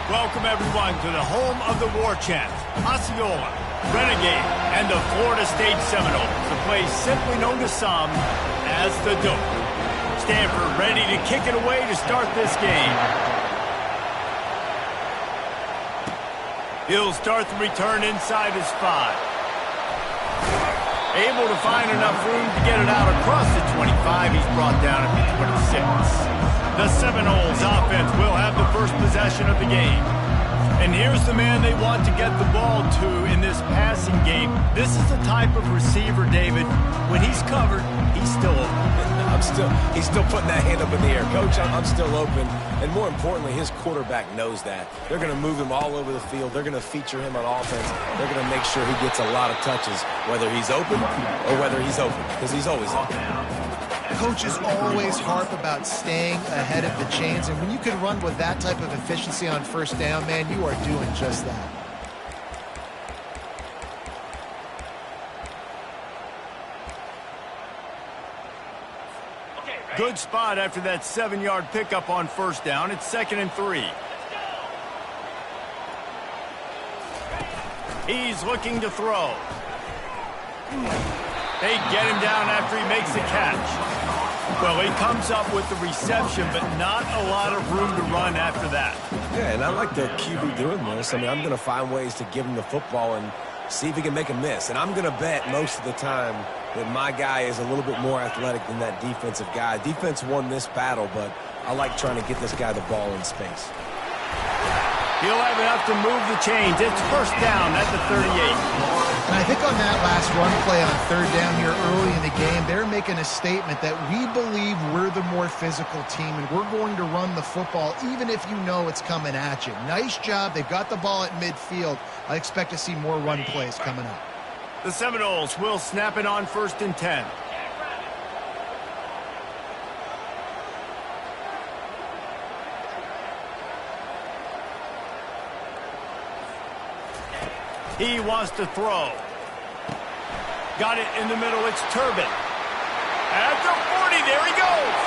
Welcome, everyone, to the home of the War Chant, Osceola, Renegade, and the Florida State Seminoles, the place simply known to some as the Dope. Stanford ready to kick it away to start this game. He'll start the return inside his 5. Able to find enough room to get it out across the 25. He's brought down at the 26. The Seminoles offense will have the first possession of the game. And here's the man they want to get the ball to in this passing game. This is the type of receiver, David, when he's covered, he's still open. He's still putting that hand up in the air. Coach, I'm still open. And more importantly, his quarterback knows that. They're going to move him all over the field. They're going to feature him on offense. They're going to make sure he gets a lot of touches, whether he's open or whether he's open, because he's always open. Coaches always harp about staying ahead of the chains, and when you can run with that type of efficiency on first down, man, you are doing just that. Good spot after that 7-yard pickup on first down. It's 2nd and 3. He's looking to throw. They get him down after he makes the catch. Well, he comes up with the reception, but not a lot of room to run after that. Yeah, and I like the QB doing this. I mean, I'm going to find ways to give him the football and see if he can make a miss. And I'm going to bet most of the time that my guy is a little bit more athletic than that defensive guy. Defense won this battle, but I like trying to get this guy the ball in space. He'll have enough to move the chains. It's first down at the 38. And I think on that last run play on third down here early in the game, they're making a statement that we believe we're the more physical team and we're going to run the football even if you know it's coming at you. Nice job. They've got the ball at midfield. I expect to see more run plays coming up. The Seminoles will snap it on 1st and 10. He wants to throw. Got it in the middle. It's Turbin. At the 40, there he goes.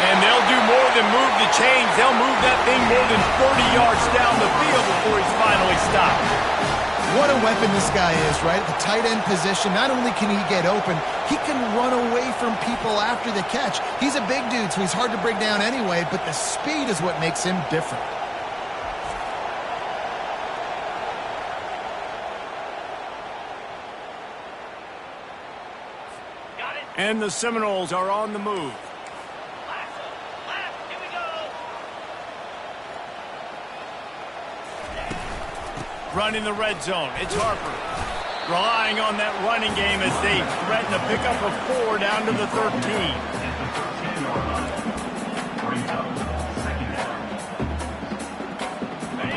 And they'll do more than move the chains. They'll move that thing more than 30 yards down the field before he's finally stopped. What a weapon this guy is, right? At the tight end position, not only can he get open, he can run away from people after the catch. He's a big dude, so he's hard to bring down anyway, but the speed is what makes him different. And the Seminoles are on the move. Here we go. Running the red zone. It's Harper. Relying on that running game as they threaten to pick up a 4 down to the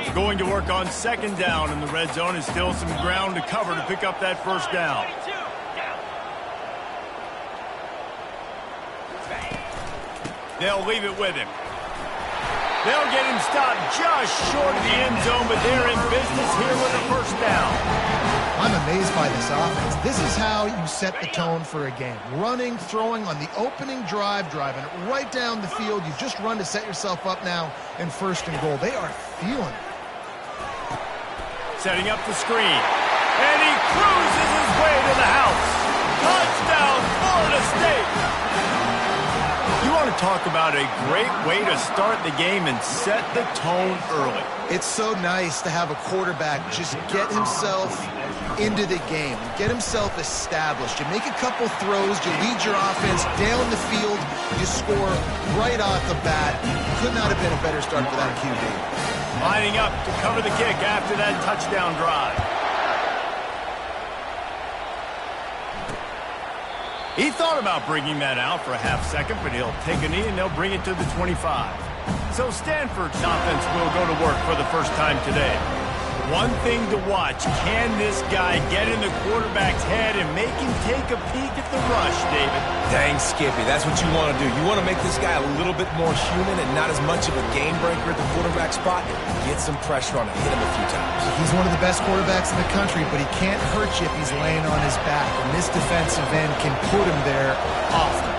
13. Going to work on 2nd down in the red zone. Is still some ground to cover to pick up that first down. They'll leave it with him. They'll get him stopped just short of the end zone, but they're in business here with a first down. I'm amazed by this offense. This is how you set the tone for a game. Running, throwing on the opening drive, driving it right down the field. You just run to set yourself up now in 1st and goal. They are feeling it. Setting up the screen. And he cruises his way to the house. Touchdown, Florida State. You want to talk about a great way to start the game and set the tone early. It's so nice to have a quarterback just get himself into the game, get himself established. You make a couple throws, you lead your offense down the field, you score right off the bat. Could not have been a better start for that QB. Lining up to cover the kick after that touchdown drive. He thought about bringing that out for a half second, but he'll take a knee and they'll bring it to the 25. So Stanford's offense will go to work for the first time today. One thing to watch, can this guy get in the quarterback's head and make him take a peek at the rush, David? Dang, Skippy, that's what you want to do. You want to make this guy a little bit more human and not as much of a game breaker at the quarterback spot. Get some pressure on him, hit him a few times. He's one of the best quarterbacks in the country, but he can't hurt you if he's laying on his back. And this defensive end can put him there often.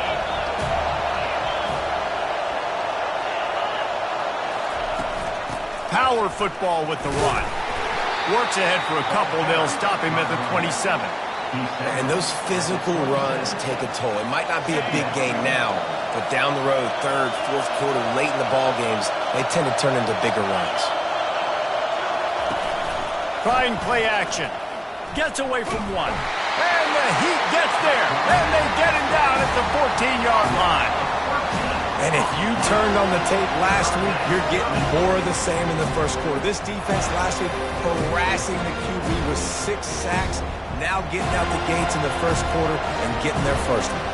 power football with the run. Works ahead for a couple. They'll stop him at the 27. And those physical runs take a toll. It might not be a big gain now, but down the road, third, fourth quarter, late in the ball games, they tend to turn into bigger runs. Trying play action. Gets away from one. And the Heat gets there. And they get him down at the 14-yard line. And if you turned on the tape last week, you're getting more of the same in the first quarter. This defense last week harassing the QB with 6 sacks, now getting out the gates in the first quarter and getting their first one.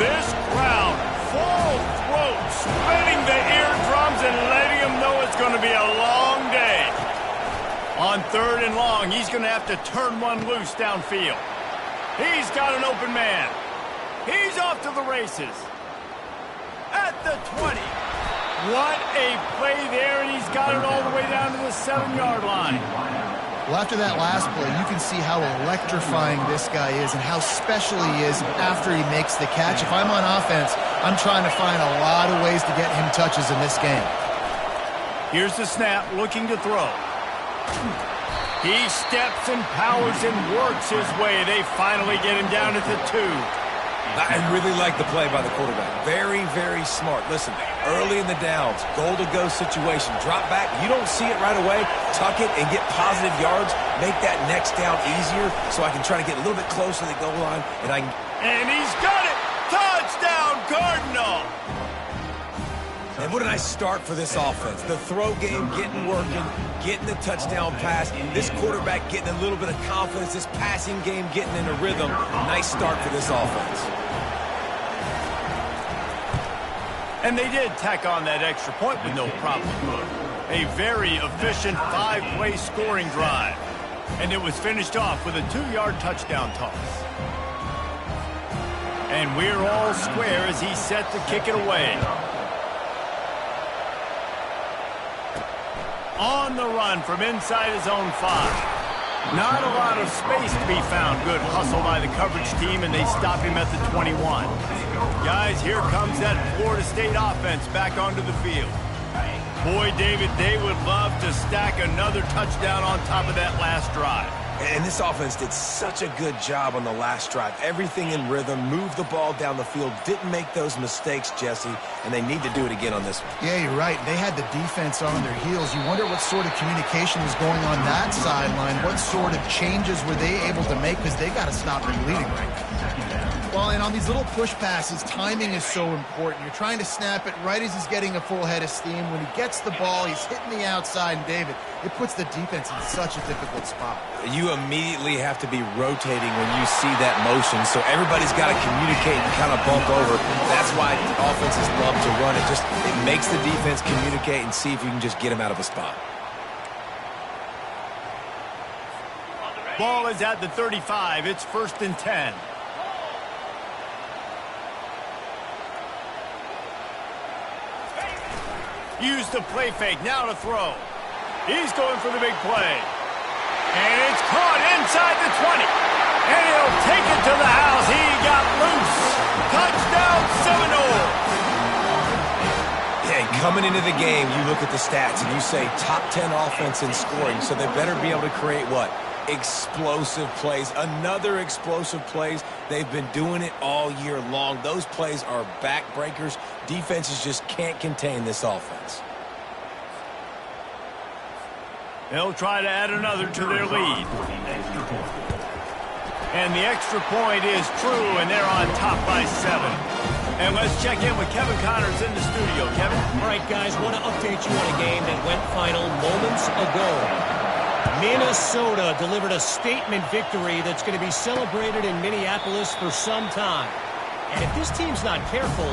This crowd, full throat, spinning the eardrums and letting them know it's going to be a long day. On 3rd and long, he's going to have to turn one loose downfield. He's got an open man. He's off to the races. At the 20. What a play there, and he's got it all the way down to the 7-yard line. Well, after that last play, you can see how electrifying this guy is and how special he is after he makes the catch. If I'm on offense, I'm trying to find a lot of ways to get him touches in this game. Here's the snap, looking to throw. He steps and powers and works his way. They finally get him down at the 2. I really like the play by the quarterback. Very, very smart. Listen, early in the downs, goal-to-go situation, drop back. You don't see it right away. Tuck it and get positive yards. Make that next down easier so I can try to get a little bit closer to the goal line. And he's got it! Touchdown, Cardinal! And what a nice start for this offense. The throw game getting working, getting the touchdown pass. This quarterback getting a little bit of confidence. This passing game getting in a rhythm. Nice start for this offense. And they did tack on that extra point with no problem. A very efficient 5-play scoring drive. And it was finished off with a 2-yard touchdown toss. And we're all square as he's set to kick it away. On the run from inside his own 5. Not a lot of space to be found. Good hustle by the coverage team, and they stop him at the 21. Guys, here comes that Florida State offense back onto the field. Boy, David, they would love to stack another touchdown on top of that last drive. And this offense did such a good job on the last drive. Everything in rhythm, moved the ball down the field, didn't make those mistakes, Jesse, and they need to do it again on this one. Yeah, you're right. They had the defense on their heels. You wonder what sort of communication was going on that sideline. What sort of changes were they able to make, because they got to stop their bleeding right now. Well, and on these little push passes, timing is so important. You're trying to snap it right as he's getting a full head of steam. When he gets the ball, he's hitting the outside, and David, it puts the defense in such a difficult spot. You immediately have to be rotating when you see that motion, so everybody's got to communicate and kind of bump over. That's why offenses love to run it. It makes the defense communicate and see if you can just get him out of a spot. Ball is at the 35. It's 1st and 10. Use the play fake, now to throw. He's going for the big play. And it's caught inside the 20. And he'll take it to the house. He got loose. Touchdown, Seminole. Yeah, and coming into the game, you look at the stats and you say top 10 offense in scoring, so they better be able to create what? Explosive plays. Another explosive plays. They've been doing it all year long. Those plays are backbreakers. Defenses just can't contain this offense. They'll try to add another to their lead. And the extra point is true, and they're on top by 7. And let's check in with Kevin Connors in the studio. Kevin? All right, guys, want to update you on a game that went final moments ago. Minnesota delivered a statement victory that's going to be celebrated in Minneapolis for some time. And if this team's not careful,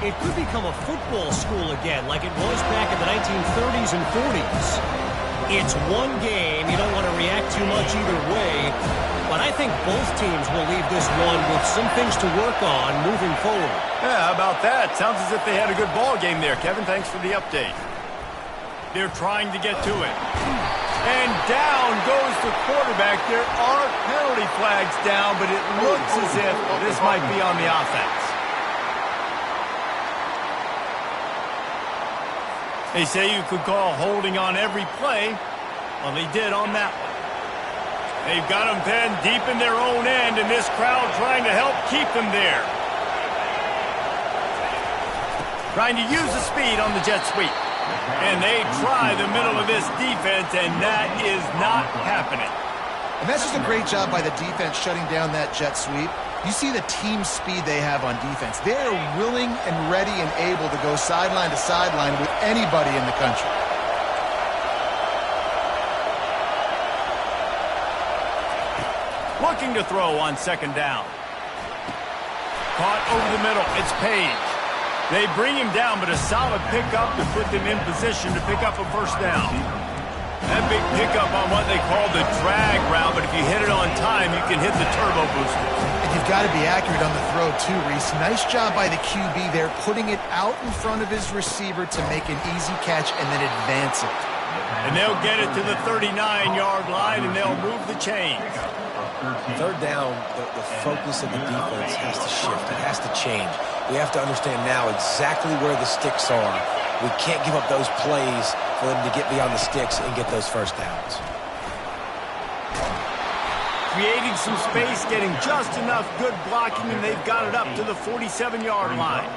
it could become a football school again like it was back in the 1930s and 40s. It's one game. You don't want to react too much either way. But I think both teams will leave this one with some things to work on moving forward. Yeah, how about that? Sounds as if they had a good ball game there, Kevin. Thanks for the update. They're trying to get to it. And down goes the quarterback. There are penalty flags down, but it looks as if this might be on the offense. They say you could call holding on every play. Well, they did on that one. They've got them pinned deep in their own end, and this crowd trying to help keep them there. Trying to use the speed on the jet sweep. And they try the middle of this defense, and that is not happening. And that's just a great job by the defense shutting down that jet sweep. You see the team speed they have on defense. They are willing and ready and able to go sideline to sideline with anybody in the country. Looking to throw on second down. Caught over the middle. It's Page. They bring him down, but a solid pickup to put them in position to pick up a first down. That big pickup on what they call the drag route, but if you hit it on time, you can hit the turbo booster. And you've got to be accurate on the throw too, Reese. Nice job by the QB there, putting it out in front of his receiver to make an easy catch and then advance it. And they'll get it to the 39-yard line, and they'll move the chains. Third down, the focus of the defense has to shift. It has to change. We have to understand now exactly where the sticks are. We can't give up those plays for them to get beyond the sticks and get those first downs. Creating some space, getting just enough good blocking, and they've got it up to the 47-yard line.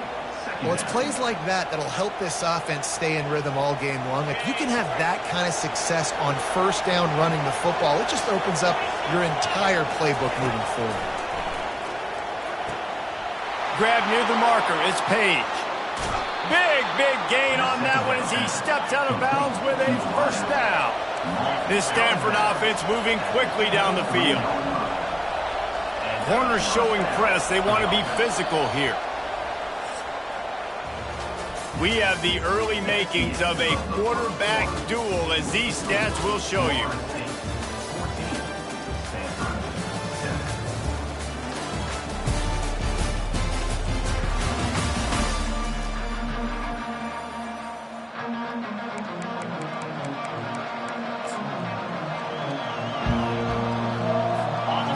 Well, it's plays like that that'll help this offense stay in rhythm all game long. If you can have that kind of success on first down running the football, it just opens up your entire playbook moving forward. Grab near the marker. It's Page. Big gain on that one as he steps out of bounds with a first down. This Stanford offense moving quickly down the field. Corners showing press. They want to be physical here. We have the early makings of a quarterback duel, as these stats will show you.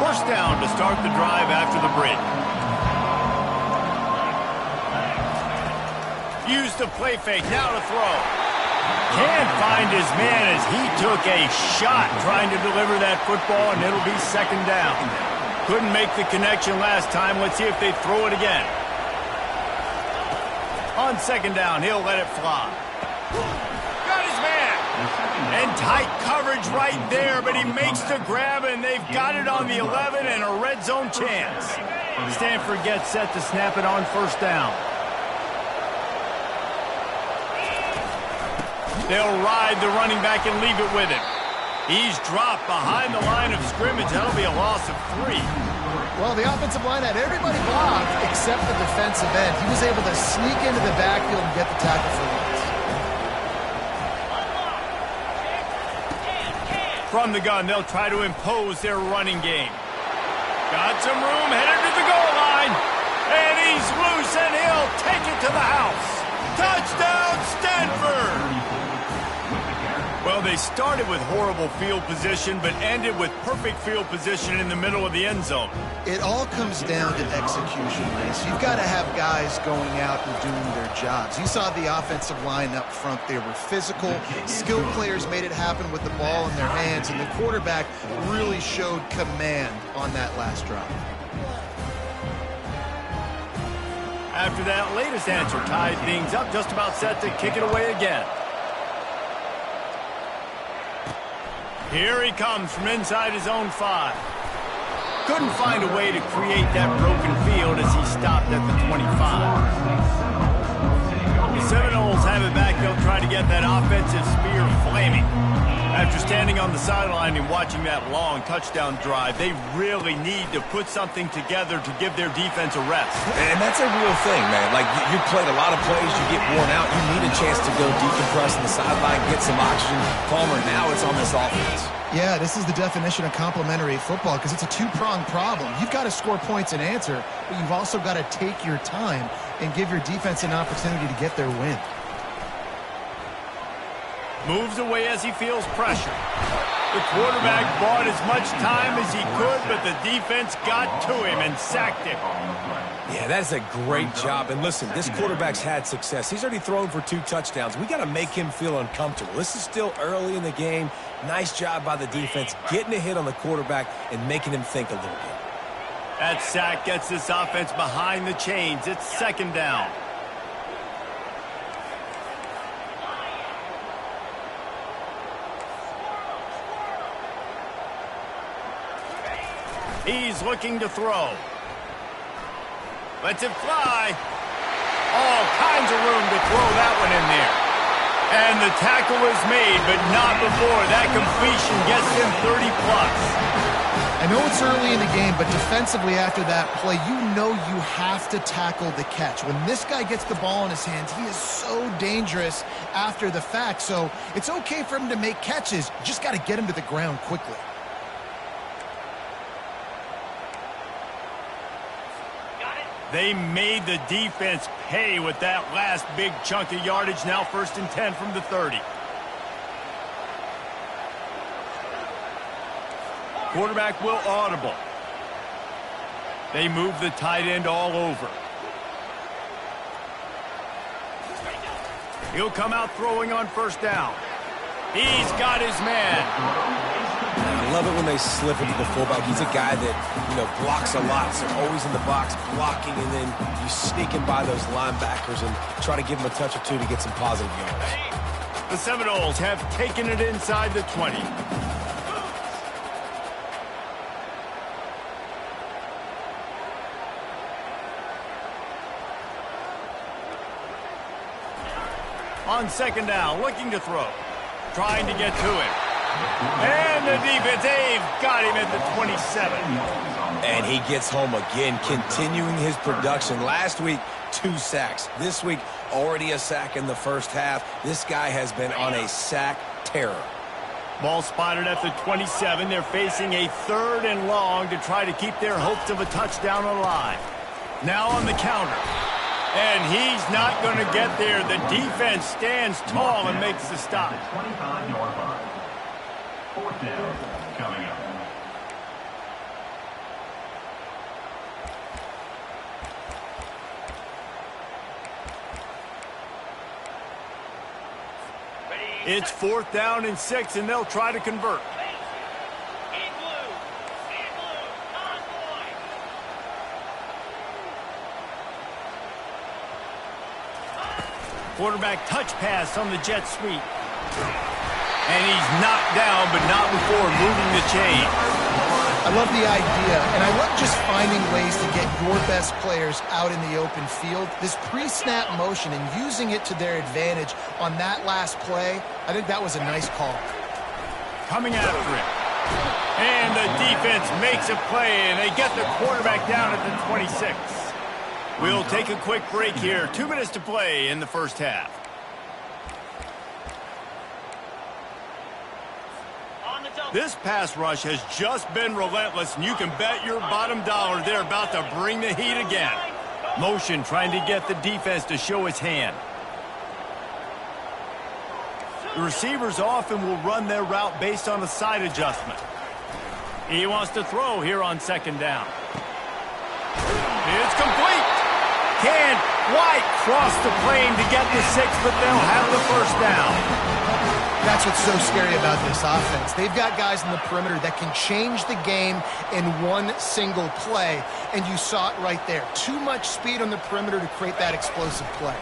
First down to start the drive after the break. Use the play fake, now to throw. Can't find his man as he took a shot trying to deliver that football, and it'll be second down. Couldn't make the connection last time. Let's see if they throw it again. On second down, he'll let it fly. Got his man. And tight coverage right there, but he makes the grab, and they've got it on the 11 and a red zone chance. Stanford gets set to snap it on first down. They'll ride the running back and leave it with him. He's dropped behind the line of scrimmage. That'll be a loss of 3. Well, the offensive line had everybody blocked except the defensive end. He was able to sneak into the backfield and get the tackle for loss. From the gun, they'll try to impose their running game. Got some room, headed to the goal line. And he's loose, and he'll take it to the house. Touchdown, Stanford! Well, they started with horrible field position, but ended with perfect field position in the middle of the end zone. It all comes down to execution, Reese. You've got to have guys going out and doing their jobs. You saw the offensive line up front. They were physical. Skilled players made it happen with the ball in their hands, and the quarterback really showed command on that last drive. After that latest answer tied things up, just about set to kick it away again. Here he comes from inside his own 5. Couldn't find a way to create that broken field as he stopped at the 25. The Seminoles have it back. They'll try to get that offensive spear flaming. After standing on the sideline and watching that long touchdown drive, they really need to put something together to give their defense a rest. And that's a real thing, man. Like, you played a lot of plays, you get worn out. You need a chance to go decompress on the sideline, get some oxygen. Palmer, now it's on this offense. Yeah, this is the definition of complementary football because it's a two-pronged problem. You've got to score points and answer, but you've also got to take your time and give your defense an opportunity to get their win. Moves away as he feels pressure. The quarterback bought as much time as he could, but the defense got to him and sacked him. Yeah, that's a great job. And listen, this quarterback's had success. He's already thrown for 2 touchdowns. We got to make him feel uncomfortable. This is still early in the game. Nice job by the defense, getting a hit on the quarterback and making him think a little bit. That sack gets this offense behind the chains. It's 2nd down. He's looking to throw. Lets it fly. All kinds of room to throw that one in there. And the tackle is made, but not before that completion gets him 30-plus. I know it's early in the game, but defensively after that play, you know you have to tackle the catch. When this guy gets the ball in his hands, he is so dangerous after the fact. So it's okay for him to make catches. You just got to get him to the ground quickly. They made the defense pay with that last big chunk of yardage. Now 1st and 10 from the 30. Quarterback will audible. They move the tight end all over. He'll come out throwing on 1st down. He's got his man. I love it when they slip into the fullback. He's a guy that, blocks a lot, so always in the box blocking, and then you sneak him by those linebackers and try to give him a touch or two to get some positive yards. The Seminoles have taken it inside the 20. On 2nd down, looking to throw. Trying to get to him. And the defense, they've got him at the 27. And he gets home again, continuing his production. Last week, 2 sacks. This week, already a sack in the 1st half. This guy has been on a sack terror. Ball spotted at the 27. They're facing a 3rd and long to try to keep their hopes of a touchdown alive. Now on the counter. And he's not going to get there. The defense stands tall and makes the stop. 25-yard line. 4th down coming up. It's 4th down and 6, and they'll try to convert. Quarterback touch pass on the jet sweep. And he's knocked down, but not before moving the chain. I love the idea, and I love just finding ways to get your best players out in the open field. This pre-snap motion and using it to their advantage on that last play, I think that was a nice call. Coming after it. And the defense makes a play, and they get the quarterback down at the 26. We'll take a quick break here. 2 minutes to play in the 1st half. This pass rush has just been relentless, and you can bet your bottom dollar they're about to bring the heat again. Motion trying to get the defense to show its hand. The receivers often will run their route based on a side adjustment. He wants to throw here on 2nd down. It's complete. Can White cross the plane to get the 6, but they'll have the 1st down. That's what's so scary about this offense. They've got guys in the perimeter that can change the game in one single play, and you saw it right there. Too much speed on the perimeter to create that explosive play.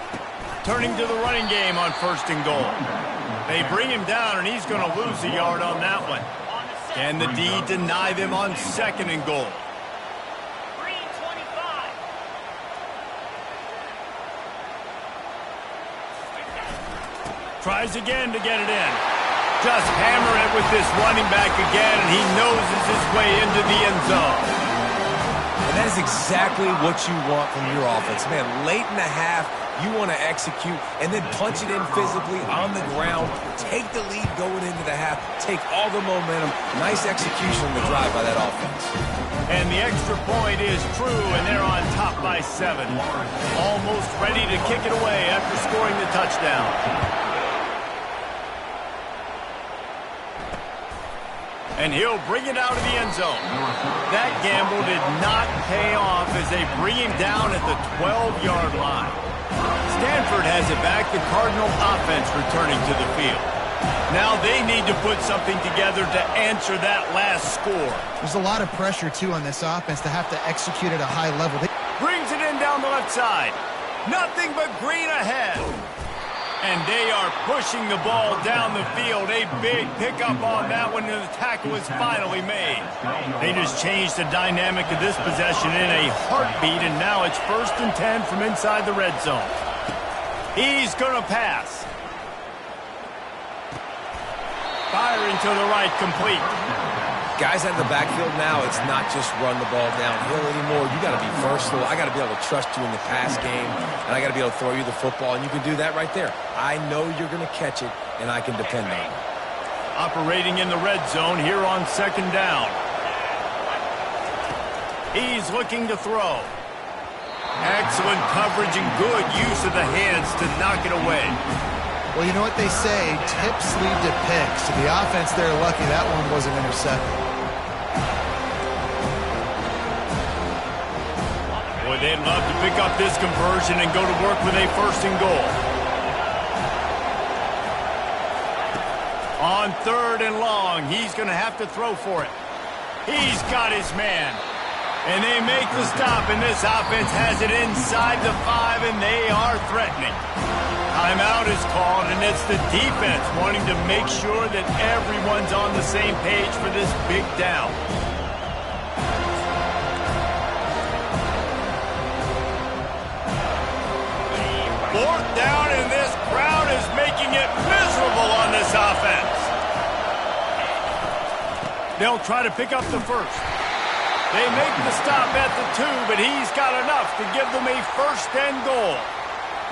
Turning to the running game on 1st and goal. They bring him down, and he's going to lose a yard on that one. Can the D deny them on 2nd and goal? Tries again to get it in. Just hammer it with this running back again, and he noses his way into the end zone. And that is exactly what you want from your offense. Man, late in the half, you want to execute and then punch it in physically on the ground. Take the lead going into the half. Take all the momentum. Nice execution on the drive by that offense. And the extra point is true, and they're on top by 7. Almost ready to kick it away after scoring the touchdown. And he'll bring it out of the end zone. That gamble did not pay off as they bring him down at the 12-yard line. Stanford has it back, the Cardinal offense returning to the field. Now they need to put something together to answer that last score. There's a lot of pressure, too, on this offense to have to execute at a high level. Brings it in down the left side. Nothing but green ahead. And they are pushing the ball down the field. A big pickup on that one, and the tackle is finally made. They just changed the dynamic of this possession in a heartbeat, and now it's 1st and 10 from inside the red zone. He's going to pass. Firing to the right, complete. Guys at the backfield now, it's not just run the ball downhill anymore. You got to be versatile. I got to be able to trust you in the pass game, and I got to be able to throw you the football, and you can do that right there. I know you're going to catch it, and I can depend on it. Operating in the red zone here on 2nd down. He's looking to throw. Excellent coverage and good use of the hands to knock it away. Well, you know what they say, tips lead to picks. So the offense, they're lucky that one wasn't intercepted. Boy, they'd love to pick up this conversion and go to work with a 1st and goal. On 3rd and long, he's going to have to throw for it. He's got his man. And they make the stop, and this offense has it inside the 5, and they are threatening. Timeout is called, and it's the defense wanting to make sure that everyone's on the same page for this big down. Fourth down, and this crowd is making it miserable on this offense. They'll try to pick up the 1st. They make the stop at the 2, but he's got enough to give them a 1st and goal.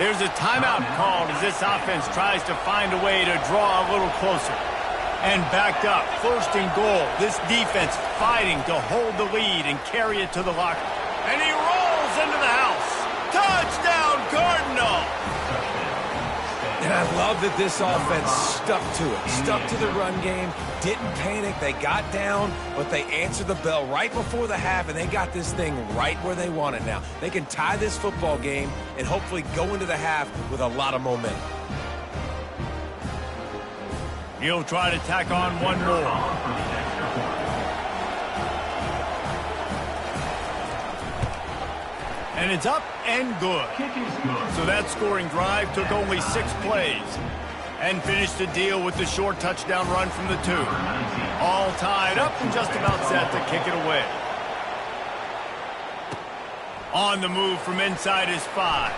There's a timeout called as this offense tries to find a way to draw a little closer. And backed up, 1st and goal. This defense fighting to hold the lead and carry it to the locker. And he rolls into the house. Touchdown, Cardinal! And I love that this offense stuck to it, stuck to the run game, didn't panic. They got down, but they answered the bell right before the half, and they got this thing right where they want it now. They can tie this football game and hopefully go into the half with a lot of momentum. He'll try to tack on one more. And it's up and good. So that scoring drive took only 6 plays and finished the deal with the short touchdown run from the 2. All tied up and just about set to kick it away. On the move from inside his 5.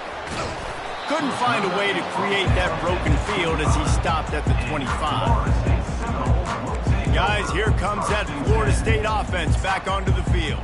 Couldn't find a way to create that broken field as he stopped at the 25. Guys, here comes that Florida State offense back onto the field.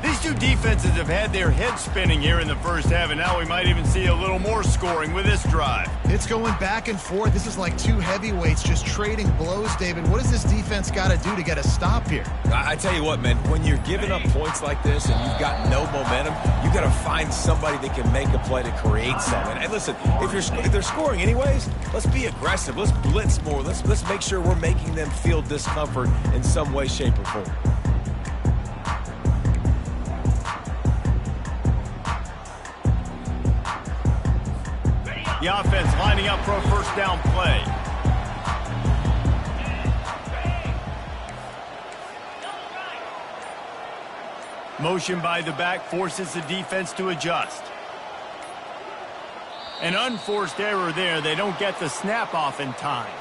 These two defenses have had their heads spinning here in the first half, and now we might even see a little more scoring with this drive. It's going back and forth. This is like two heavyweights just trading blows, David. What does this defense got to do to get a stop here? I tell you what, man, when you're giving up points like this and you've got no momentum, you got to find somebody that can make a play to create something. And listen, if they're scoring anyways, let's be aggressive. Let's blitz more. Let's make sure we're making them feel discomfort in some way, shape, or form. The offense lining up for a 1st down play. Motion by the back forces the defense to adjust. An unforced error there. They don't get the snap off in time.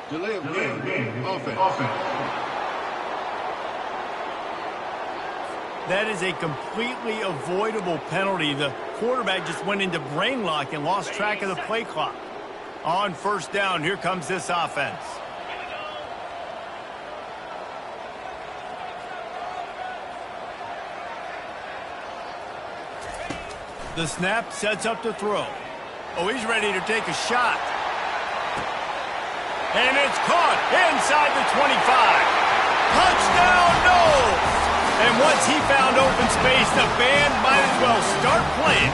Delay of game. Offense. That is a completely avoidable penalty. The quarterback just went into brain lock and lost track of the play clock. On 1st down, here comes this offense. The snap sets up to throw. Oh, he's ready to take a shot. And it's caught inside the 25. Touchdown, no! And once he found open space, the band might as well start playing.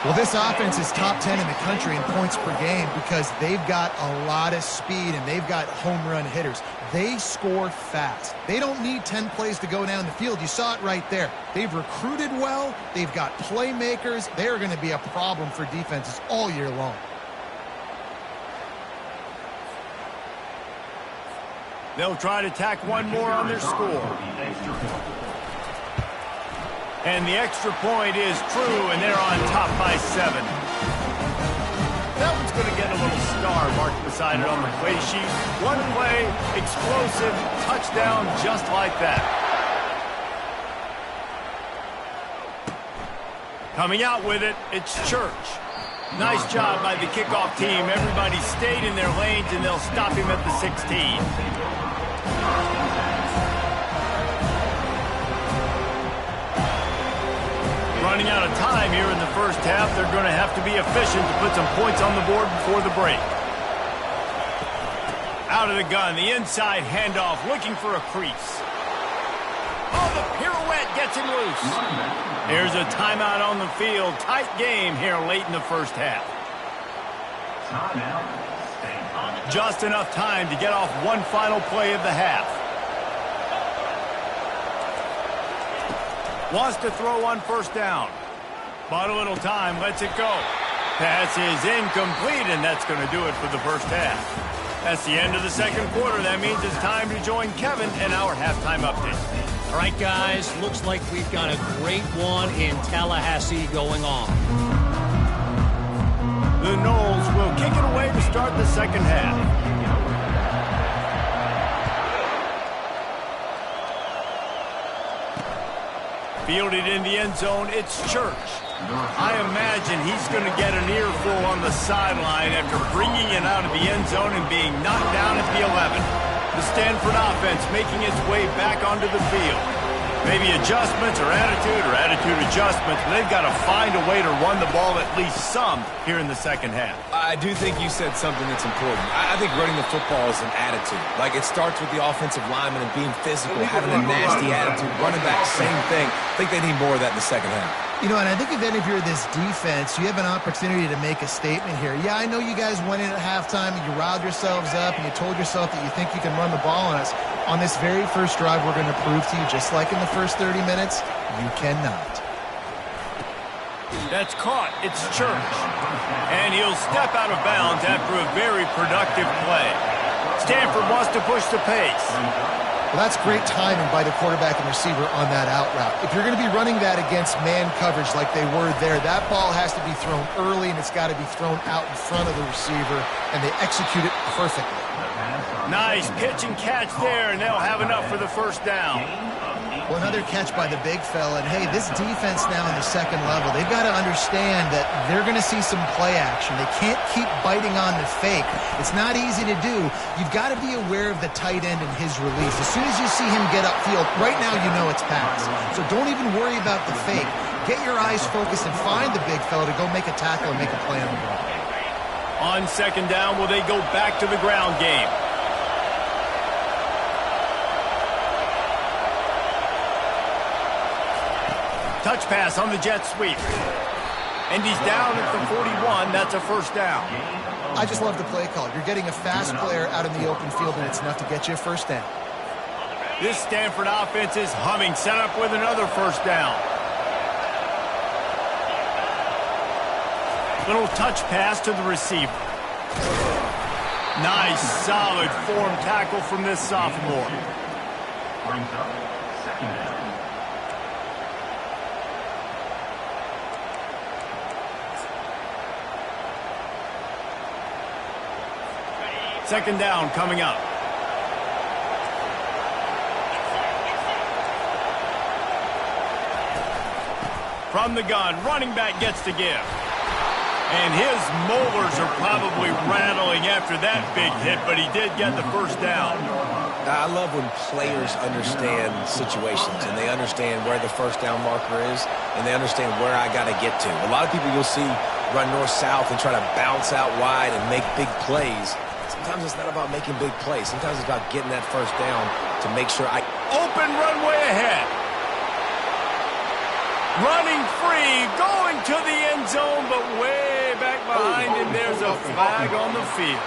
Well, this offense is top 10 in the country in points per game because they've got a lot of speed and they've got home run hitters. They score fast. They don't need 10 plays to go down the field. You saw it right there. They've recruited well. They've got playmakers. They're going to be a problem for defenses all year long. They'll try to tack one more on their score. And the extra point is true, and they're on top by 7. That one's going to get a little star marked beside it on the play sheet. One play, explosive, touchdown just like that. Coming out with it, it's Church. Nice job by the kickoff team. Everybody stayed in their lanes, and they'll stop him at the 16. Running out of time here in the first half. They're going to have to be efficient to put some points on the board before the break. Out of the gun, the inside handoff, looking for a crease. Oh, the pirouette gets him loose. Here's a timeout on the field. Tight game here late in the first half. Just enough time to get off one final play of the half. Wants to throw on first down. Bought a little time, lets it go. Pass is incomplete, and that's going to do it for the first half. That's the end of the second quarter. That means it's time to join Kevin in our halftime update. All right, guys, looks like we've got a great one in Tallahassee going on. The Noles will kick it away to start the second half. Fielded in the end zone, it's Church. I imagine he's going to get an earful on the sideline after bringing it out of the end zone and being knocked down at the 11. The Stanford offense making its way back onto the field. Maybe adjustments or attitude adjustments, but they've got to find a way to run the ball at least some here in the second half. I do think you said something that's important. I think running the football is an attitude. Like, it starts with the offensive lineman and being physical, having a nasty attitude. Running back, same thing. I think they need more of that in the second half. You know, and I think if any of you are this defense, you have an opportunity to make a statement here. Yeah, I know you guys went in at halftime and you riled yourselves up and you told yourself that you think you can run the ball on us. On this very first drive, we're going to prove to you, just like in the first 30 minutes, you cannot. That's caught. It's Church. And he'll step out of bounds after a very productive play. Stanford wants to push the pace. Well, that's great timing by the quarterback and receiver on that out route. If you're going to be running that against man coverage like they were there, that ball has to be thrown early and it's got to be thrown out in front of the receiver, and they execute it perfectly. Nice pitch and catch there, and they'll have enough for the first down. Well, another catch by the big fella. And, hey, this defense now in the second level, they've got to understand that they're going to see some play action. They can't keep biting on the fake. It's not easy to do. You've got to be aware of the tight end and his release. As soon as you see him get upfield, right now you know it's pass. So don't even worry about the fake. Get your eyes focused and find the big fella to go make a tackle and make a play on the ball. On second down, will they go back to the ground game? Touch pass on the jet sweep. And he's down at the 41. That's a first down. I just love the play call. You're getting a fast player out in the open field, and it's enough to get you a first down. This Stanford offense is humming. Set up with another first down. Little touch pass to the receiver. Nice, solid form tackle from this sophomore. Brings up second down. Second down coming up. From the gun, running back gets to give. And his molars are probably rattling after that big hit, but he did get the first down. I love when players understand situations and they understand where the first down marker is and they understand where I got to get to. A lot of people you'll see run north-south and try to bounce out wide and make big plays. Sometimes it's not about making big plays. Sometimes it's about getting that first down to make sure I... Open runway ahead. Running free, going to the end zone, but way back behind him, there's a flag on the field.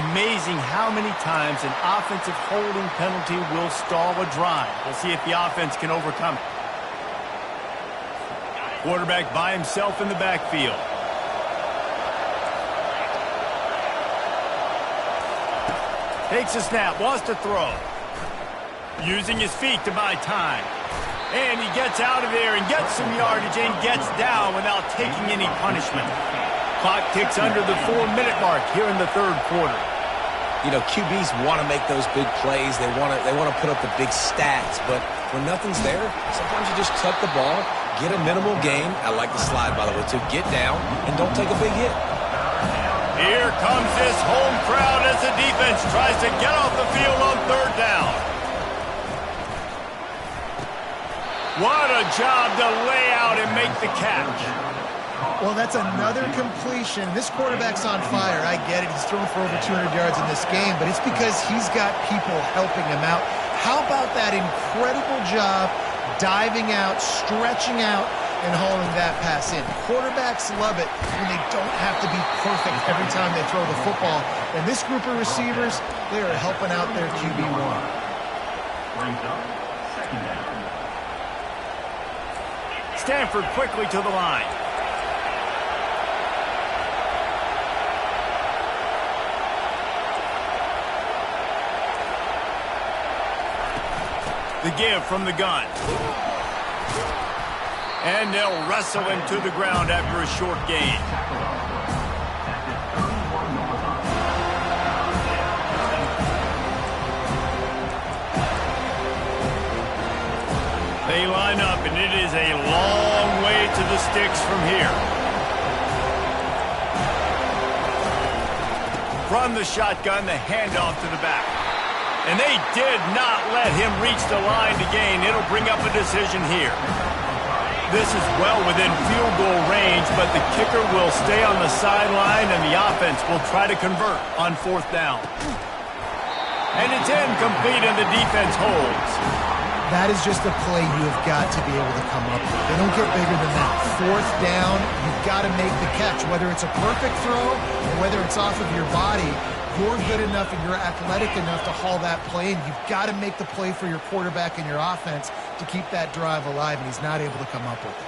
Amazing how many times an offensive holding penalty will stall a drive. We'll see if the offense can overcome it. Quarterback by himself in the backfield. Takes a snap, wants to throw. Using his feet to buy time. And he gets out of there and gets some yardage and gets down without taking any punishment. Clock ticks under the 4-minute mark here in the third quarter. You know, QBs want to make those big plays. They want to put up the big stats. But when nothing's there, sometimes you just tuck the ball, get a minimal gain. I like the slide, by the way, too. Get down and don't take a big hit. Here comes this home crowd as the defense tries to get off the field on third down. What a job to lay out and make the catch. Well, that's another completion. This quarterback's on fire. I get it. He's thrown for over 200 yards in this game, but it's because he's got people helping him out. How about that incredible job diving out, stretching out, and hauling that pass in? Quarterbacks love it when they don't have to be perfect every time they throw the football. And this group of receivers, they are helping out their QB1. Stanford quickly to the line. The give from the gun. And they'll wrestle him to the ground after a short gain. They line up, and it is a long way to the sticks from here. From the shotgun, the handoff to the back. And they did not let him reach the line to gain. It'll bring up a decision here. This is well within field goal range, but the kicker will stay on the sideline, and the offense will try to convert on fourth down. And it's incomplete, and the defense holds. That is just a play you have got to be able to come up with. They don't get bigger than that. Fourth down, you've got to make the catch. Whether it's a perfect throw or whether it's off of your body, you're good enough and you're athletic enough to haul that play, and you've got to make the play for your quarterback and your offense to keep that drive alive, and he's not able to come up with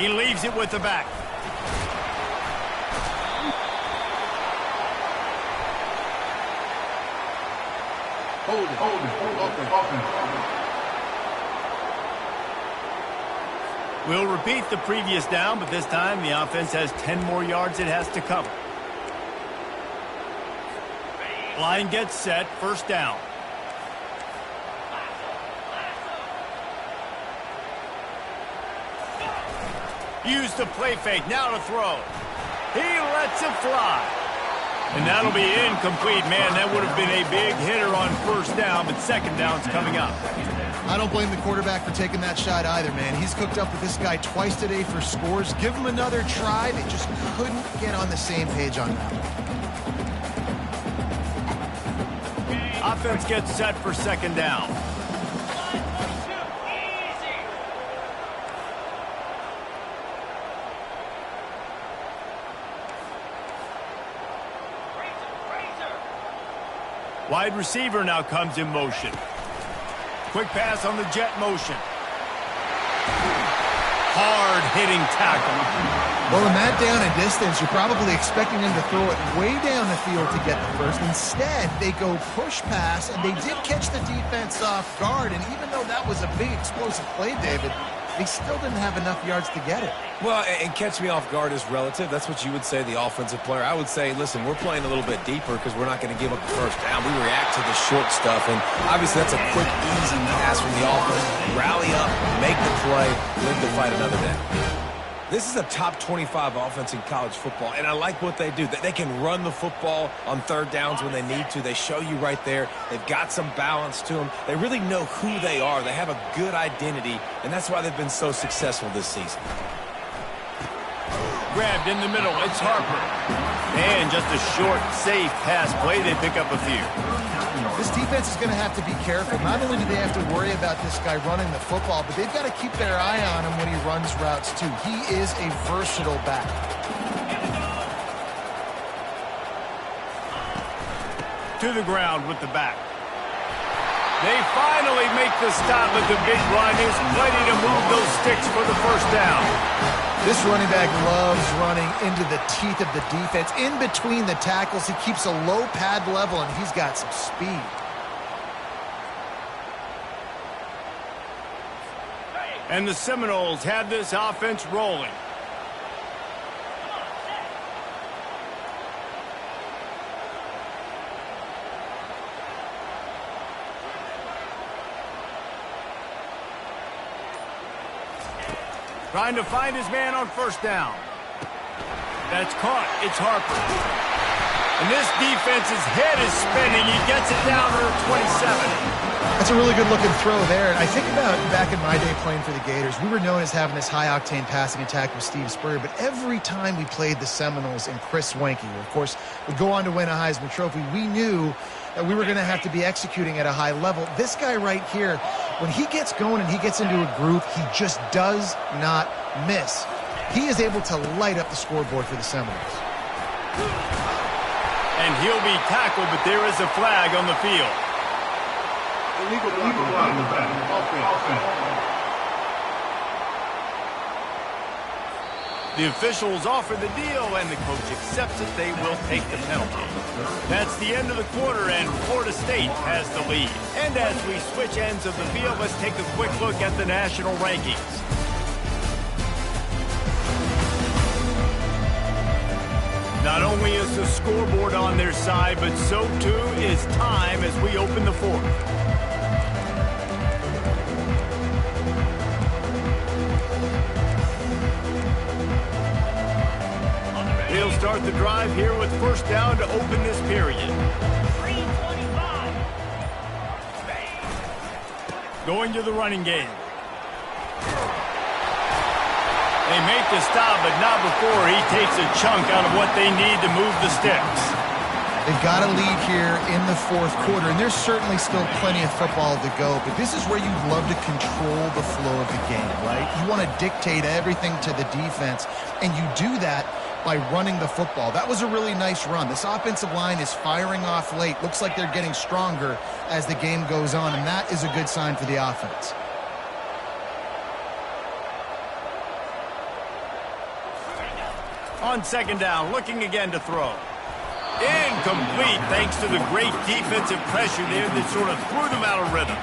it. He leaves it with the back. Hold it. Offense. We'll repeat the previous down, but this time the offense has 10 more yards it has to cover. Line gets set, first down. Use the play fake, now to throw. He lets it fly. And that'll be incomplete. Man, that would have been a big hitter on first down, but second down's coming up. I don't blame the quarterback for taking that shot either, man. He's cooked up with this guy twice today for scores. Give him another try. They just couldn't get on the same page on that one. Offense gets set for second down. Wide receiver now comes in motion. Quick pass on the jet motion. Hard-hitting tackle. Well, in that down and distance, you're probably expecting them to throw it way down the field to get the first. Instead, they go push pass, and they did catch the defense off guard. And even though that was a big explosive play, David, they still didn't have enough yards to get it. Well, and catch me off guard is relative. That's what you would say, the offensive player. I would say, listen, we're playing a little bit deeper because we're not going to give up the first down. We react to the short stuff, and obviously that's a quick, easy pass from the offense. Rally up, make the play, live to fight another day. This is a top 25 offense in college football, and I like what they do. They can run the football on third downs when they need to. They show you right there. They've got some balance to them. They really know who they are. They have a good identity, and that's why they've been so successful this season. grabbed in the middle. It's Harper. And just a short, safe pass play. They pick up a few. This defense is going to have to be careful. Not only do they have to worry about this guy running the football, but they've got to keep their eye on him when he runs routes too. He is a versatile back. To the ground with the back. They finally make the stop with the big run. He's plenty to move those sticks for the first down. This running back loves running into the teeth of the defense. In between the tackles, he keeps a low pad level, and he's got some speed. And the Seminoles have this offense rolling. Trying to find his man on first down. That's caught. It's Harper. And this defense's head is spinning. He gets it down to the 27. That's a really good-looking throw there. And I think about back in my day playing for the Gators, we were known as having this high-octane passing attack with Steve Spurrier, but every time we played the Seminoles and Chris Wenke, who, of course, would go on to win a Heisman Trophy, we knew that we were going to have to be executing at a high level. This guy right here, when he gets going and he gets into a groove, he just does not miss. He is able to light up the scoreboard for the Seminoles. And he'll be tackled, but there is a flag on the field. Illegal block on the back. Offense. The officials offer the deal, and the coach accepts it. They will take the penalty. That's the end of the quarter, and Florida State has the lead. And as we switch ends of the field, let's take a quick look at the national rankings. Not only is the scoreboard on their side, but so too is time as we open the fourth. They'll start the drive here with first down to open this period. Going to the running game. They make the stop, but not before he takes a chunk out of what they need to move the sticks. They've got a lead here in the fourth quarter, and there's certainly still plenty of football to go, but this is where you'd love to control the flow of the game, right? You want to dictate everything to the defense, and you do that by running the football. That was a really nice run. This offensive line is firing off late. Looks like they're getting stronger as the game goes on, and that is a good sign for the offense. On second down, looking again to throw. Incomplete, thanks to the great defensive pressure there that sort of threw them out of rhythm.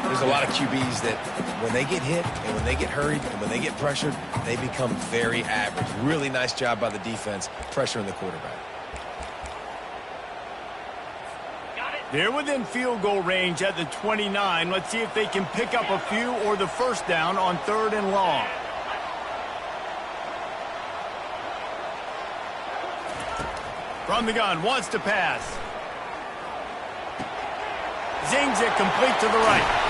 There's a lot of QBs that when they get hit and when they get hurried and when they get pressured, they become very average. Really nice job by the defense pressuring the quarterback. They're within field goal range at the 29. Let's see if they can pick up a few or the first down on third and long. From the gun, wants to pass. Zings it complete to the right.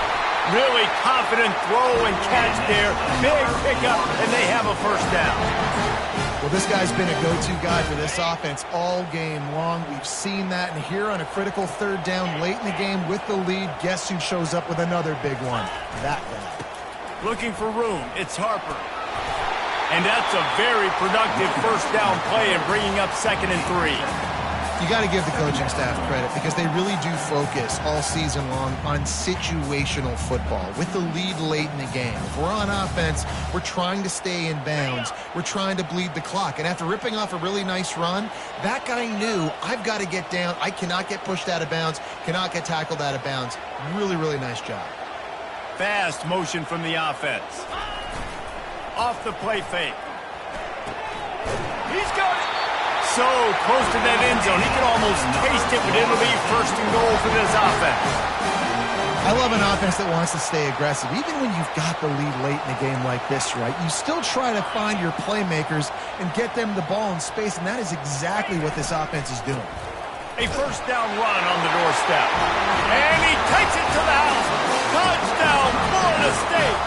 Really confident throw and catch there. Big pickup, and they have a first down. Well, this guy's been a go-to guy for this offense all game long. We've seen that, and here on a critical third down late in the game with the lead, guess who shows up with another big one? That guy. Looking for room, it's Harper. And that's a very productive first down play and bringing up 2nd and 3. You got to give the coaching staff credit because they really do focus all season long on situational football with the lead late in the game. If we're on offense, we're trying to stay in bounds. We're trying to bleed the clock. And after ripping off a really nice run, that guy knew, I've got to get down. I cannot get pushed out of bounds, cannot get tackled out of bounds. Really, really nice job. Fast motion from the offense. Off the play fake. He's got it. So close to that end zone. He can almost taste it, but it'll be first and goal for this offense. I love an offense that wants to stay aggressive. Even when you've got the lead late in a game like this, right, you still try to find your playmakers and get them the ball in space, and that is exactly what this offense is doing. A first down run on the doorstep. And he takes it to the house. Touchdown, Florida State.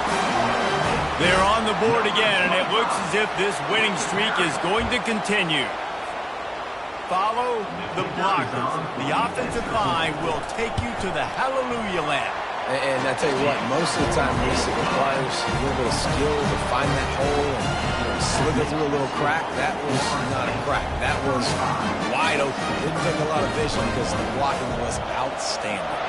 They're on the board again, and it looks as if this winning streak is going to continue. Follow the blockers. The offensive line will take you to the hallelujah land. And I tell you what, most of the time, this requires a little bit of skill to find that hole and slither through a little crack. That was not a crack. That was wide open. Didn't take a lot of vision because the blocking was outstanding.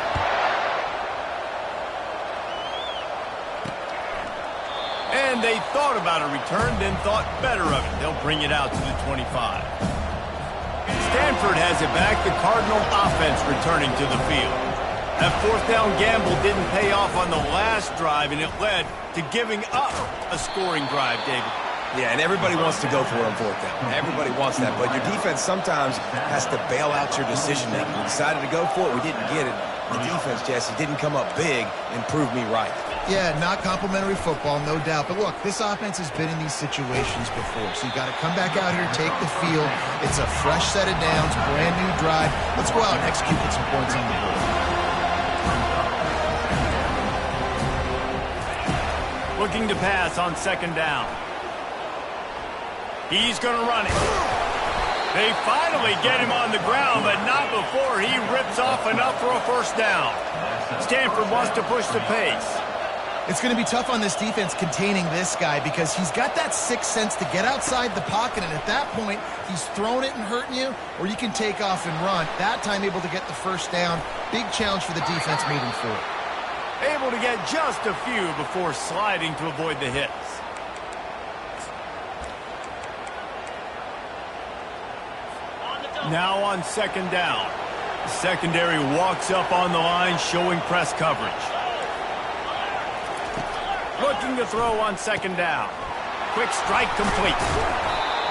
And they thought about a return, then thought better of it. They'll bring it out to the 25. Stanford has it back. The Cardinal offense returning to the field. That fourth down gamble didn't pay off on the last drive, and it led to giving up a scoring drive, David. Yeah, and everybody wants to go for it on fourth down. Everybody wants that, but your defense sometimes has to bail out your decision making. We decided to go for it. We didn't get it. The defense, Jesse, didn't come up big and prove me right. Yeah, not complimentary football, no doubt. But look, this offense has been in these situations before, so you got to come back out here, take the field. It's a fresh set of downs, brand new drive. Let's go out and execute with some points on the board. Looking to pass on second down. He's going to run it. They finally get him on the ground, but not before he rips off enough for a first down. Stanford wants to push the pace. It's going to be tough on this defense containing this guy because he's got that sixth sense to get outside the pocket, and at that point, he's throwing it and hurting you, or you can take off and run. That time able to get the first down. Big challenge for the defense moving forward. Able to get just a few before sliding to avoid the hits. Now on second down. The secondary walks up on the line, showing press coverage. Looking to throw on second down. Quick strike complete.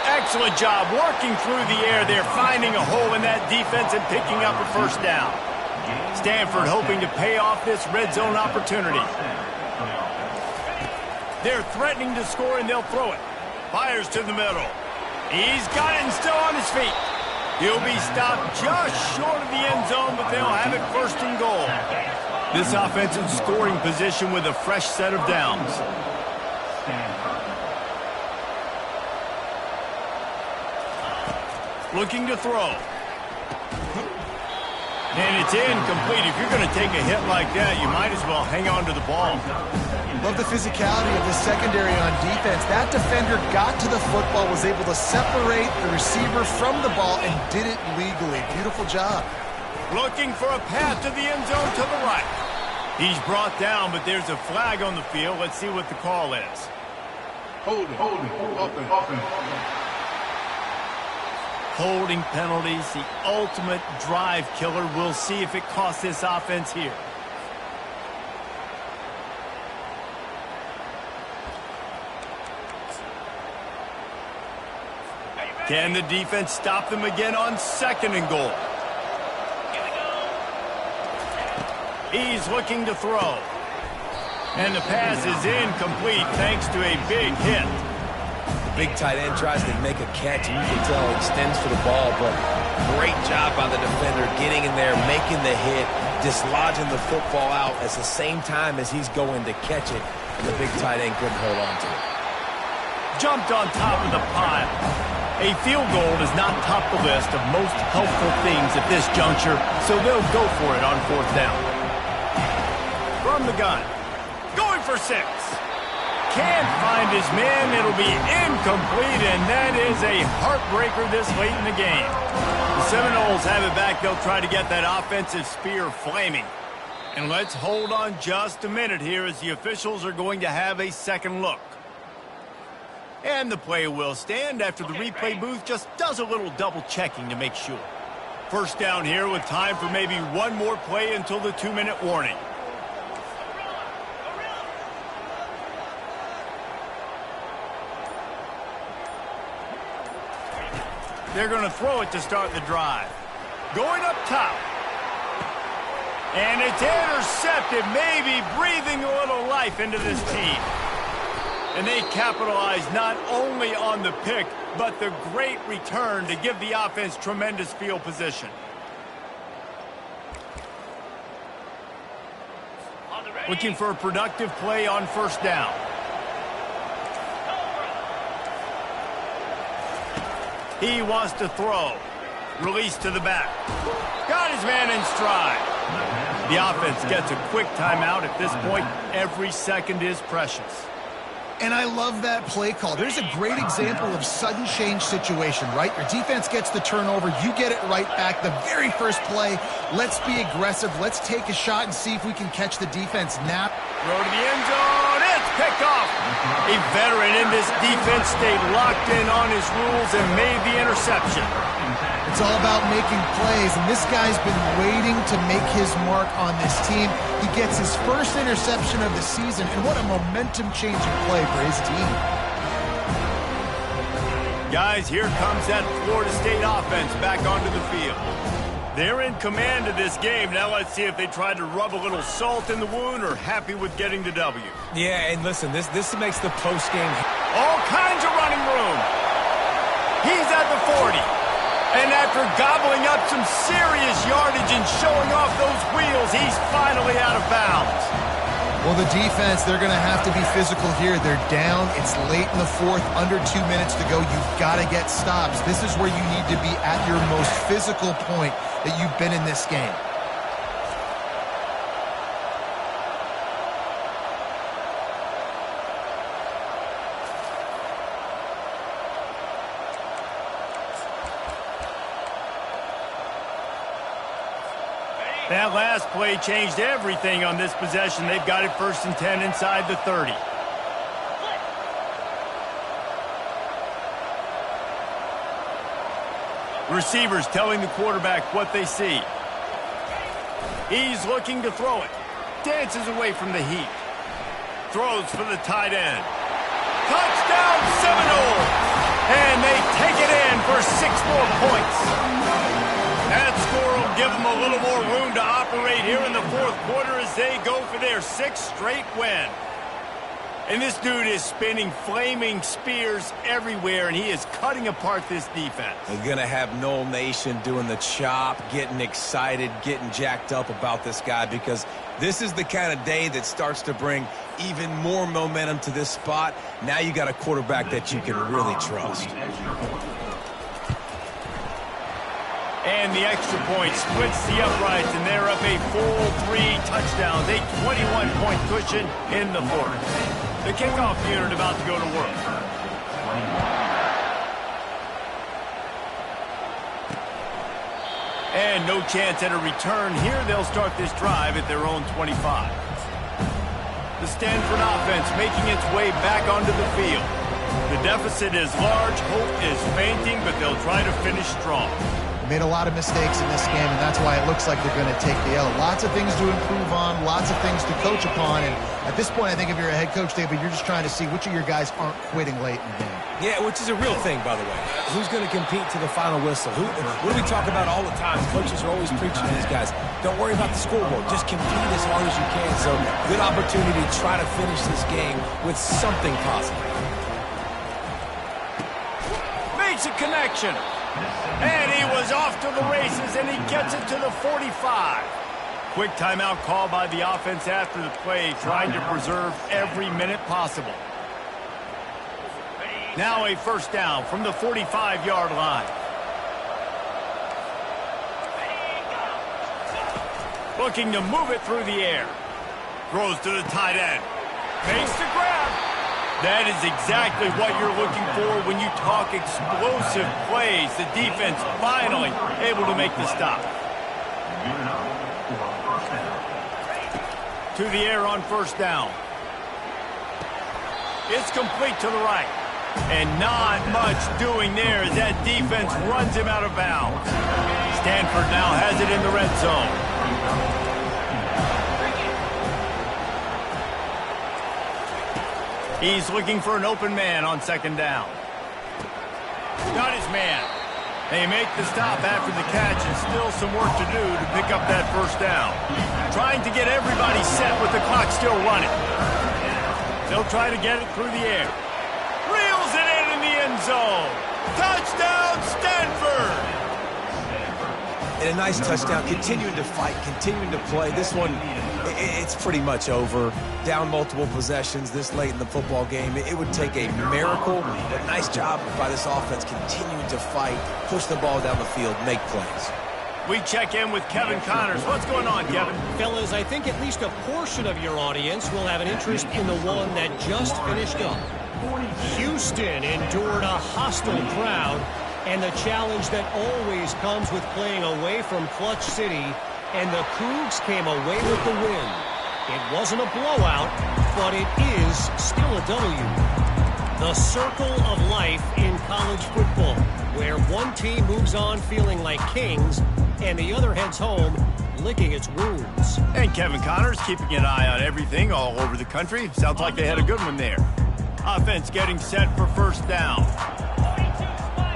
Excellent job working through the air there, finding a hole in that defense and picking up a first down. Stanford hoping to pay off this red zone opportunity. They're threatening to score, and they'll throw it. Fires to the middle. He's got it and still on his feet. He'll be stopped just short of the end zone, but they'll have it first and goal. This offensive scoring position with a fresh set of downs. Looking to throw. And it's incomplete. If you're going to take a hit like that, you might as well hang on to the ball. Love the physicality of the secondary on defense. That defender got to the football, was able to separate the receiver from the ball, and did it legally. Beautiful job. Looking for a path to the end zone to the right. He's brought down, but there's a flag on the field. Let's see what the call is. Holding. Holding penalties, the ultimate drive killer. We'll see if it costs this offense here. Can the defense stop them again on second and goal? He's looking to throw. And the pass is incomplete thanks to a big hit. The big tight end tries to make a catch, and you can tell he extends for the ball, but great job by the defender getting in there, making the hit, dislodging the football out at the same time as he's going to catch it, and the big tight end couldn't hold on to it. Jumped on top of the pile. A field goal does not top the list of most helpful things at this juncture, so they'll go for it on fourth down. From the gun. Going for 6. Can't find his man. It'll be incomplete, and that is a heartbreaker this late in the game. The Seminoles have it back. They'll try to get that offensive spear flaming. And let's hold on just a minute here as the officials are going to have a second look. And the play will stand after the replay booth just does a little double checking to make sure. First down here with time for maybe one more play until the 2-minute warning. They're going to throw it to start the drive. Going up top. And it's intercepted, maybe breathing a little life into this team. And they capitalize not only on the pick, but the great return to give the offense tremendous field position. Looking for a productive play on first down. He wants to throw. Release to the back. Got his man in stride. The offense gets a quick timeout. At this point, every second is precious. And I love that play call. There's a great example of sudden change situation, right? Your defense gets the turnover. You get it right back. The very first play, let's be aggressive. Let's take a shot and see if we can catch the defense now. Throw to the end zone. It's picked off. A veteran in this defense stayed locked in on his rules and made the interception. It's all about making plays, and this guy's been waiting to make his mark on this team. He gets his first interception of the season, and what a momentum-changing play for his team. Guys, here comes that Florida State offense back onto the field. They're in command of this game. Now let's see if they try to rub a little salt in the wound or happy with getting the W. Yeah, and listen, this makes the postgame. All kinds of running room. He's at the 40. And after gobbling up some serious yardage and showing off those wheels, he's finally out of bounds. Well, the defense, they're going to have to be physical here. They're down. It's late in the fourth, under 2 minutes to go. You've got to get stops. This is where you need to be at your most physical point that you've been in this game. That last play changed everything on this possession. They've got it 1st and 10 inside the 30. Receivers telling the quarterback what they see. He's looking to throw it. Dances away from the heat. Throws for the tight end. Touchdown Seminole! And they take it in for 6 more points. That score will give them a little more room to operate here in the fourth quarter as they go for their 6th straight win. And this dude is spinning flaming spears everywhere, and he is cutting apart this defense. They're going to have Noel Nation doing the chop, getting excited, getting jacked up about this guy, because this is the kind of day that starts to bring even more momentum to this spot. Now you got a quarterback that you can really trust. And the extra point splits the uprights, and they're up a full 3 touchdowns, a 21-point cushion in the fourth. The kickoff unit about to go to work. And no chance at a return here. They'll start this drive at their own 25. The Stanford offense making its way back onto the field. The deficit is large, hope is fainting, but they'll try to finish strong. Made a lot of mistakes in this game, and that's why it looks like they're going to take the L. Lots of things to improve on, lots of things to coach upon, and at this point, I think if you're a head coach, David, you're just trying to see which of your guys aren't quitting late in the game. Yeah, which is a real thing, by the way. Who's going to compete to the final whistle? What do we talk about all the time? Coaches are always preaching to these guys. Don't worry about the scoreboard. Just compete as hard as you can. So, good opportunity to try to finish this game with something positive. Makes a connection. And he was off to the races, and he gets it to the 45. Quick timeout call by the offense after the play, trying to preserve every minute possible. Now a first down from the 45-yard line. Looking to move it through the air. Throws to the tight end. Makes the grab. That is exactly what you're looking for when you talk explosive plays. The defense finally able to make the stop. To the air on first down. It's complete to the right. And not much doing there as that defense runs him out of bounds. Stanford now has it in the red zone. He's looking for an open man on second down. Got his man. They make the stop after the catch, and still some work to do to pick up that first down. Trying to get everybody set with the clock still running. They'll try to get it through the air. Reels it in the end zone. Touchdown, Stanford! And a nice touchdown, continuing to fight, continuing to play. This one, it's pretty much over. Down multiple possessions this late in the football game. It would take a miracle, but nice job by this offense continuing to fight, push the ball down the field, make plays. We check in with Kevin Connors. What's going on, Kevin? Fellas, I think at least a portion of your audience will have an interest in the one that just finished up. Houston endured a hostile crowd and the challenge that always comes with playing away from Clutch City, and the Cougs came away with the win. It wasn't a blowout, but it is still a W. The circle of life in college football, where one team moves on feeling like kings and the other heads home licking its wounds. And Kevin Connors keeping an eye on everything all over the country. Sounds like they had a good one there. Offense getting set for first down.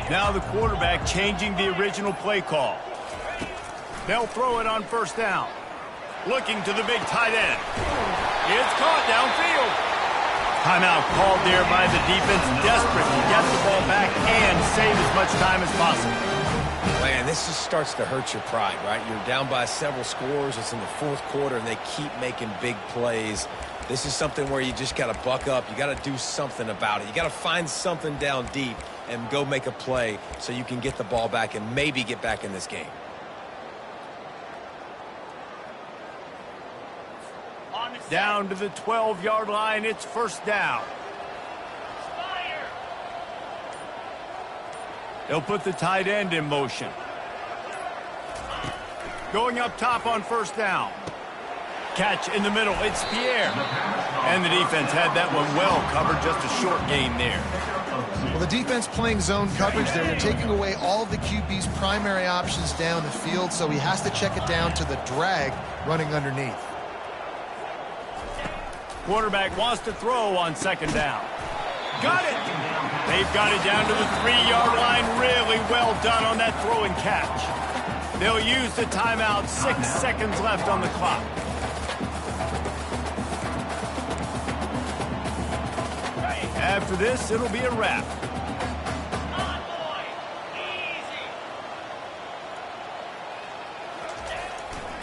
Now the quarterback changing the original play call. They'll throw it on first down. Looking to the big tight end. It's caught downfield. Timeout called there by the defense, desperate to get the ball back and save as much time as possible. Man, this just starts to hurt your pride, right? You're down by several scores. It's in the fourth quarter, and they keep making big plays. This is something where you just got to buck up. You got to do something about it. You got to find something down deep and go make a play so you can get the ball back and maybe get back in this game. Down to the 12-yard line, it's first down. They'll put the tight end in motion. Going up top on first down. Catch in the middle, it's Pierre. And the defense had that one well covered, just a short gain there. Well, the defense playing zone coverage there. They're taking away all of the QB's primary options down the field, so he has to check it down to the drag running underneath. Quarterback wants to throw on second down. Got it! They've got it down to the 3-yard line. Really well done on that throw and catch. They'll use the timeout. 6 seconds left on the clock. After this, it'll be a wrap.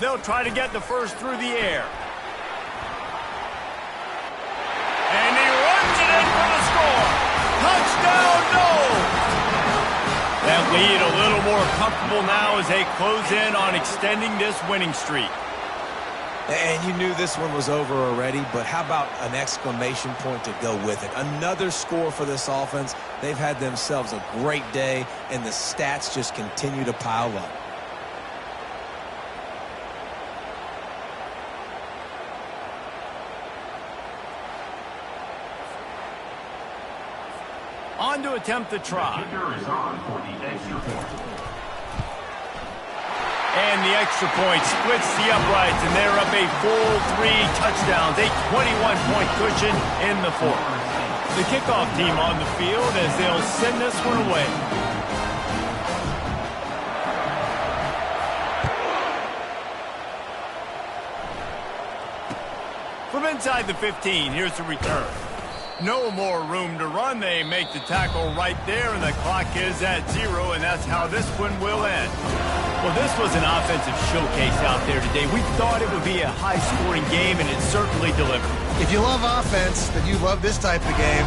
They'll try to get the first through the air. And he runs it in for the score. Touchdown, no! That lead a little more comfortable now as they close in on extending this winning streak. And you knew this one was over already, but how about an exclamation point to go with it? Another score for this offense. They've had themselves a great day, and the stats just continue to pile up. On to attempt the try. Kicker is on for the extra point. And the extra point splits the uprights, and they're up a full 3 touchdowns, a 21-point cushion in the fourth. The kickoff team on the field as they'll send this one away. From inside the 15, here's the return. No more room to run. They make the tackle right there, and the clock is at 0, and that's how this one will end. Well, this was an offensive showcase out there today. We thought it would be a high-scoring game, and it certainly delivered. If you love offense, then you love this type of game.